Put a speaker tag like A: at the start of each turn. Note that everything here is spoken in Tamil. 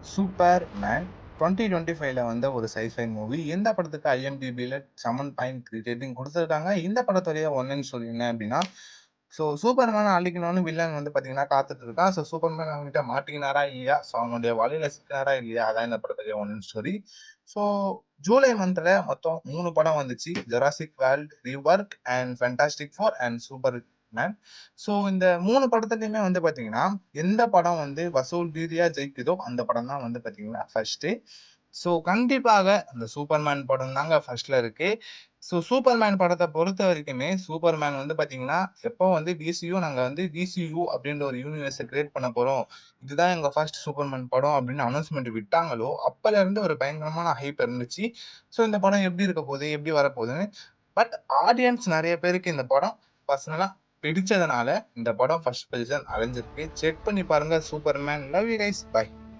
A: சூப்பர்மேன் 2025ல வந்த ஒரு சைஃபை மூவி. இந்த படத்துக்கு IMDbல 7.3 ரேட்டிங் குடுத்துருக்காங்க. இந்த படத்துடைய ஒன்லைன் ஸ்டோரி என்ன அப்டின்னா, சூப்பர்மேன அழிக்கணும்னு வில்லன் பார்த்தீங்கன்னா காத்துட்டு இருக்கான். சூப்பர்மேன் அவன்கிட்ட மாட்டிக்கினாரா இல்லையா? அவனுடைய வலையில சிக்கினாரா இல்லையா? அதான் இந்த படத்துடைய ஒன்லைன் ஸ்டோரி. ஸோ ஜூலை மந்த்ல மொத்தம் 3 படம் வந்துச்சு. ஜுராசிக் வேர்ல்ட், ரிவொர்க் and Fantastic Four and Superman. இந்த 3 படத்துலயுமே பார்த்தீங்கன்னா, எந்த படம் வசூல் ரீதியா ஜெயிக்குதோ, அந்த படம் தான் பார்த்தீங்கன்னா ஃபர்ஸ்ட்டு. கண்டிப்பாக அந்த சூப்பர்மேன் படம் தாங்க ஃபர்ஸ்ட்ல இருக்கு. சூப்பர்மேன் படத்த பொறுத்த வரைக்குமே, சூப்பர்மேன் பார்த்தீங்கன்னா, எப்போ டிசியு நாங்க டிசியு அப்படின்ற ஒரு யூனிவர்ஸ கிரியேட் பண்ண போறோம். இதுதான் எங்க ஃபர்ஸ்ட் சூப்பர்மேன் படம் அப்படின்னு அனௌன்ஸ்மென்ட் விட்டாங்களோ, அப்பலருந்து ஒரு பயங்கரமான ஹைப் இருந்துச்சு. இந்த படம் எப்படி இருக்க போகுது? எப்படி வரப்போகுதுன்னு. பட் ஆடியன்ஸ் நெறைய பேருக்கு இந்த படம் பர்சனலா பிடிச்சதுனால, இந்த படம் ஃபர்ஸ்ட் பொசிஷன் அடைஞ்சிருக்கு. செக் பண்ணி பாருங்க superman. Love you guys. By.